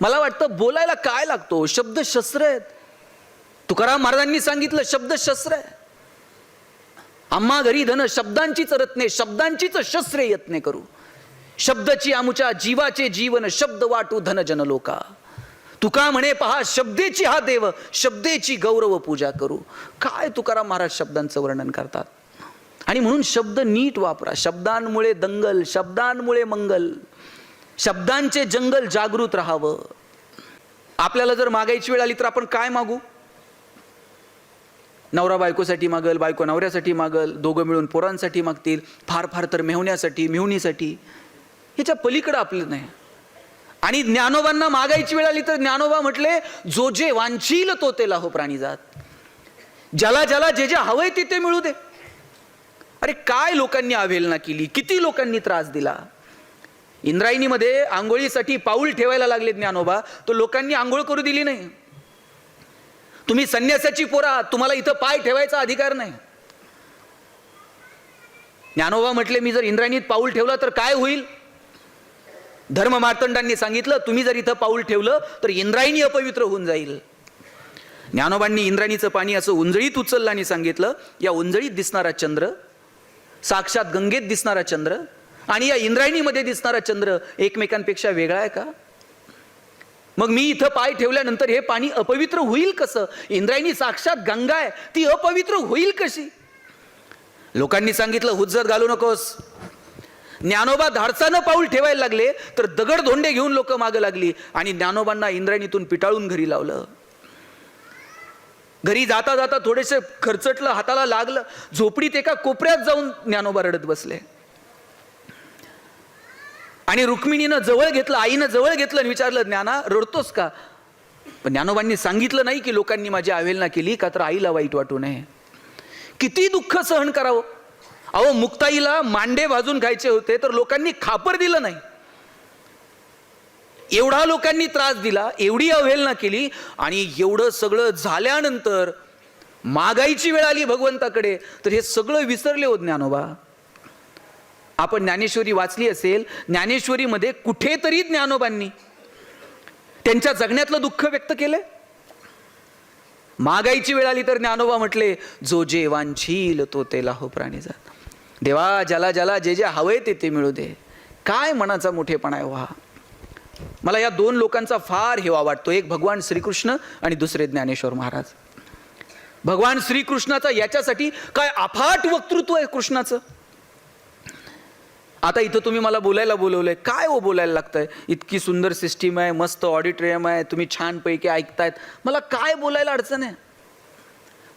मला वाटतं बोलायला काय लागतो, शब्द शस्त्र आहेत. तुकाराम महाराजांनी सांगितलं शब्द शस्त्र आहे. आम्हा घरी धन शब्दांचीच रत्ने, शब्दांचीच शस्त्रे यत्ने करू. शब्दची आमुच्या जीवाचे जीवन, शब्द वाटू धन जन लोका. तुका म्हणे पहा शब्देची हा देव, शब्देची गौरव पूजा करू. काय तुकाराम महाराज शब्दांचं वर्णन करतात. आणि म्हणून शब्द नीट वापरा. शब्दांमुळे दंगल, शब्दांमुळे मंगल, शब्दांचे जंगल जागृत राहावं. आपल्याला जर मागायची वेळ आली तर आपण काय मागू? नवरा बायकोसाठी मागल, बायको नवऱ्यासाठी मागल, दोघं मिळून पोरांसाठी मागतील, फार फार तर मेहुण्यासाठी, मेहुणीसाठी. ह्याच्या पलीकडं आपलं नाही. आणि ज्ञानोबांना मागायची वेळ आली तर ज्ञानोबा म्हटले जो जे वांछील तो ते लाहो प्राणी जात. ज्याला ज्याला जे जे हवंय ते मिळू दे. अरे काय लोकांनी अवहेलना केली, किती लोकांनी त्रास दिला. इंद्रायणीमध्ये आंघोळीसाठी पाऊल ठेवायला लागले ज्ञानोबा, तो लोकांनी आंघोळ करू दिली नाही. तुम्ही संन्यासाची पोरा, तुम्हाला इथं पाय ठेवायचा अधिकार नाही. ज्ञानोबा म्हटले मी जर इंद्रायणीत पाऊल ठेवलं तर काय होईल? धर्म मार्तंडांनी सांगितलं तुम्ही जर इथं पाऊल ठेवलं तर इंद्रायणी अपवित्र होऊन जाईल. ज्ञानोबांनी इंद्रायणीचं पाणी असं उंजळीत उचललं आणि सांगितलं या उंजळीत दिसणारा चंद्र साक्षात गंगेत दिसणारा चंद्र आणि या इंद्रायणीमध्ये दिसणारा चंद्र एकमेकांपेक्षा वेगळा आहे का? मग मी इथं पाय ठेवल्यानंतर हे पाणी अपवित्र होईल कसं? इंद्रायणी साक्षात गंगा आहे, ती अपवित्र होईल कशी? लोकांनी सांगितलं हुज्जत घालू नकोस. ज्ञानोबा धाडसानं पाऊल ठेवायला लागले तर दगड धोंडे घेऊन लोक मागे लागली आणि ज्ञानोबांना इंद्रायणीतून पिटाळून घरी लावलं. घरी जाता जाता थोडेसे खर्चटलं, हाताला लागलं, झोपडीत एका कोपऱ्यात जाऊन ज्ञानोबा रडत बसले. आणि रुक्मिणीनं जवळ घेतलं, आईनं जवळ घेतलं आणि विचारलं ज्ञाना रडतोस का? पण ज्ञानोबांनी सांगितलं नाही की लोकांनी माझी अवहेलना केली का तर आईला वाईट वाटू नये. किती दुःख सहन करावं. अहो मुक्ताईला मांडे भाजून खायचे होते तर लोकांनी खापर दिलं नाही. एवढा लोकांनी त्रास दिला, एवढी अवहेलना केली आणि एवढं सगळं झाल्यानंतर मागायची वेळ आली भगवंताकडे तर हे सगळं विसरले हो ज्ञानोबा. आपण ज्ञानेश्वरी वाचली असेल, ज्ञानेश्वरीमध्ये कुठेतरी ज्ञानोबांनी त्यांच्या जगण्यातलं दुःख व्यक्त केलंय? मागायची वेळ आली तर ज्ञानोबा म्हटले जो जे वांछील तो ते लाहो प्राणी जात. देवा ज्याला ज्याला जे जे हवंय ते मिळू दे. काय मनाचा मोठेपणा आहे व्हा. मला या दोन लोकांचा फार हेवा वाटतो. एक भगवान श्रीकृष्ण आणि दुसरे ज्ञानेश्वर महाराज. भगवान श्रीकृष्णाचा याच्यासाठी काय अफाट वक्तृत्व आहे कृष्णाचं. आता इथं तुम्ही मला बोलायला बोलवलंय, काय हो बोलायला लागतंय? इतकी सुंदर सिस्टीम आहे, मस्त ऑडिटोरियम आहे, तुम्ही छानपैकी ऐकतायत, मला काय बोलायला अडचण आहे?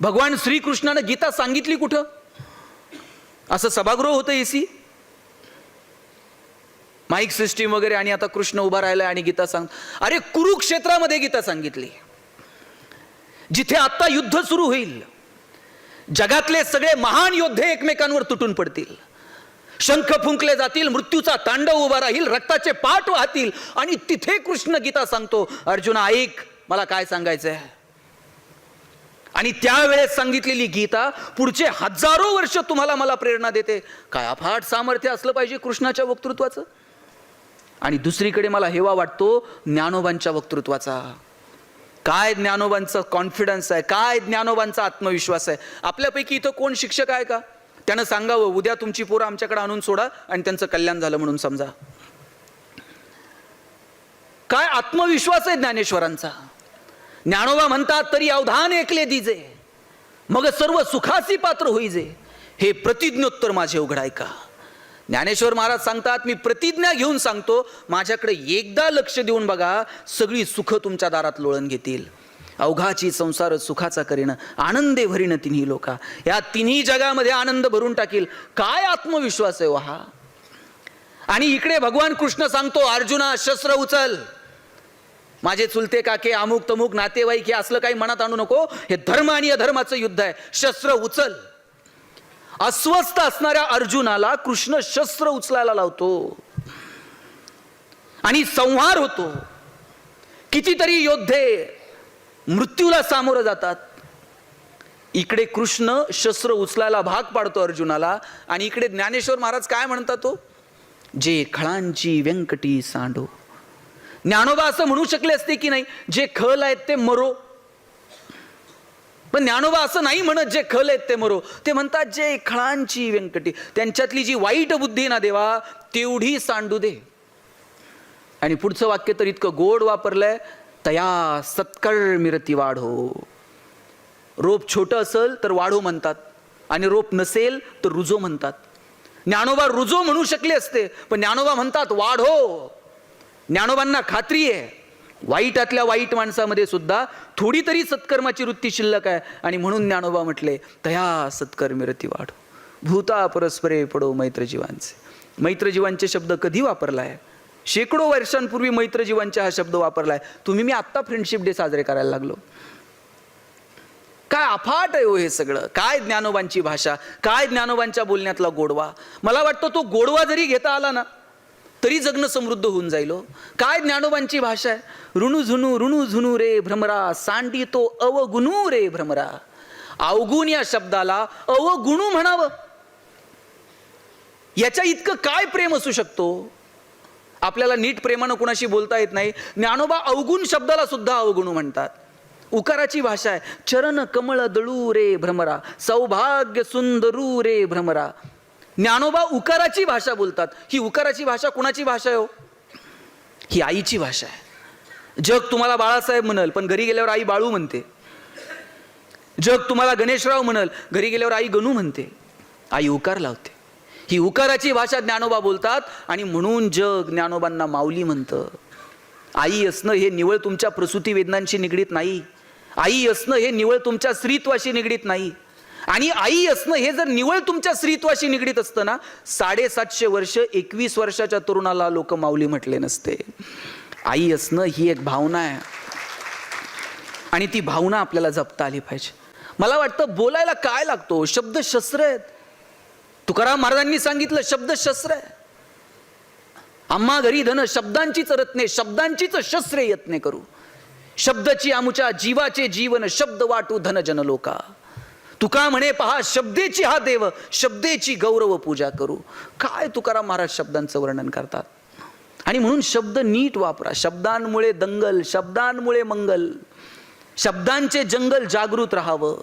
भगवान श्रीकृष्णानं गीता सांगितली कुठं? असं सभागृह होतं एसी, माईक सिस्टीम वगैरे, आणि आता कृष्ण उभा राहिलाय आणि गीता सांग. अरे कुरुक्षेत्रामध्ये गीता सांगितली, जिथे आता युद्ध सुरू होईल, जगातले सगळे महान योद्धे एकमेकांवर तुटून पडतील, शंख फुंकले जातील, मृत्यूचा तांडव उभा राहील, रक्ताचे पाट वाहतील, आणि तिथे कृष्ण गीता सांगतो अर्जुना ऐक मला काय सांगायचंय. आणि त्यावेळेस सांगितलेली गीता पुढचे हजारो वर्ष तुम्हाला मला प्रेरणा देते. काय अफाट सामर्थ्य असलं पाहिजे कृष्णाच्या वक्तृत्वाचं. आणि दुसरीकडे मला हेवा वाटतो ज्ञानोबांच्या वक्तृत्वाचा. काय ज्ञानोबांचा कॉन्फिडन्स आहे, काय ज्ञानोबांचा आत्मविश्वास आहे. आपल्यापैकी इथं कोण शिक्षक आहे का? त्यानं सांगावं उद्या तुमची पोरं आमच्याकडे आणून सोडा आणि त्यांचं कल्याण झालं म्हणून समजा. काय आत्मविश्वास आहे ज्ञानेश्वरांचा. ज्ञानोबा म्हणतात तरी अवधान ऐकले दिजे, मग सर्व सुखासी पात्र होईजे, हे प्रतिज्ञोत्तर माझे उघडाय का. ज्ञानेश्वर महाराज सांगतात मी प्रतिज्ञा घेऊन सांगतो, माझ्याकडे एकदा लक्ष देऊन बघा, सगळी सुख तुमच्या दारात लोळण घेतील. अवघाची संसार सुखाचा करीन, आनंदे भरीन तिन्ही लोका, या तिन्ही जगामध्ये आनंद भरून टाकील. काय आत्मविश्वास आहे हा. आणि इकडे भगवान कृष्ण सांगतो अर्जुना शस्त्र उचल, माझे चुलते काके अमुक तमुक नातेवाईक हे असलं काही मनात आणू नको, हे धर्म आणि अधर्माचं युद्ध आहे, शस्त्र उचल. अस्वस्थ असणाऱ्या अर्जुनाला कृष्ण शस्त्र उचलायला लावतो आणि संहार होतो. कितीतरी योद्धे मृत्यूला सामोरं जातात. इकडे कृष्ण शस्त्र उचलायला भाग पाडतो अर्जुनाला, आणि इकडे ज्ञानेश्वर महाराज काय म्हणतात तो, जे खळांची व्यंकटी सांडो, ज्ञानोबा असं म्हणू शकले असते की नाही, जे खल आहेत ते मरो. पण ज्ञानोबा असं नाही म्हणत जे खल आहेत ते मरो. ते म्हणतात जे खळांची व्यंकटी, त्यांच्यातली जी वाईट बुद्धी ना देवा तेवढी सांडू दे. आणि पुढचं वाक्य तर इतकं गोड वापरलंय, तया सत्कर्मिरती वाढो. रोप छोटं असेल तर वाढो म्हणतात, आणि रोप नसेल तर रुजो म्हणतात. ज्ञानोबा रुजो म्हणू शकले असते, पण ज्ञानोबा म्हणतात वाढो. ज्ञानोबांना खात्री आहे वाईटातल्या वाईट माणसामध्ये सुद्धा थोडी तरी सत्कर्माची वृत्ती शिल्लक आहे, आणि म्हणून ज्ञानोबा म्हटले तया सत्कर्मिरती वाढो. भूता परस्परे पडो मैत्रजीवांचे. मैत्रजीवांचे शब्द कधी वापरलाय? शेकडो वर्षांपूर्वी मैत्रजीवांचे हा शब्द वापरलाय. तुम्ही मी आत्ता फ्रेंडशिप डे साजरे करायला लागलो. काय अफाट आहे हो हे सगळं. काय ज्ञानोबांची भाषा, काय ज्ञानोबांच्या बोलण्यातला गोडवा. मला वाटतं तो गोडवा जरी घेता आला ना तरी जगणं समृद्ध होऊन जाईल. काय ज्ञानोबांची भाषा आहे. ऋणू झुनू रे भ्रमरा, सांडी तो अवगुणू रे भ्रमरा. अवगुण या शब्दाला अवगुणू म्हणावं, याच्या इतकं काय प्रेम असू शकतो. आपल्याला नीट प्रेमानं कुणाशी बोलता येत नाही. ज्ञानोबा अवगुण शब्दाला सुद्धा अवगुणू म्हणतात. उकाराची भाषा आहे. चरण कमळ दळू रे भ्रमरा, सौभाग्य सुंदरू रे भ्रमरा. ज्ञानोबा उकाराची भाषा बोलतात. ही उकाराची भाषा कुणाची भाषा आहे हो? ही आईची भाषा आहे. जग तुम्हाला बाळासाहेब म्हणल, पण घरी गेल्यावर आई बाळू म्हणते. जग तुम्हाला गणेशराव म्हणल, घरी गेल्यावर आई गणू म्हणते. आई उकार लावते. ही उकाराची भाषा ज्ञानोबा बोलतात, आणि म्हणून जग ज्ञानोबांना माऊली म्हणतं. आई असणं हे निवळ तुमच्या प्रसूती वेदनांशी निगडीत नाही. आई असणं हे निवळ तुमच्या स्त्रीत्वाशी निगडीत नाही. आणि आई असणं हे जर निवळ तुमच्या स्त्रीत्वाशी निगडीत असतं ना, 750 वर्ष 21 वर्षाच्या तरुणाला लोक माऊली म्हटले नसते. आई असणं ही एक भावना आहे, आणि ती भावना आपल्याला जपता आली पाहिजे. मला वाटतं बोलायला काय लागतो, शब्द शस्त्र आहेत. तुकाराम महाराजांनी सांगितलं शब्द शस्त्र आहे. आम्हा घरी धन शब्दांचीच रत्ने, शब्दांचीच शस्त्रे यत्ने करू. शब्दची आमुच्या जीवाचे जीवन, शब्द वाटू धन जन लोका. तुका म्हणे पहा शब्देची हा देव, शब्देची गौरव पूजा करू. काय तुकाराम महाराज शब्दांचं वर्णन करतात. आणि म्हणून शब्द नीट वापरा. शब्दांमुळे दंगल, शब्दांमुळे मंगल. शब्दांचे जंगल जागृत राहावं.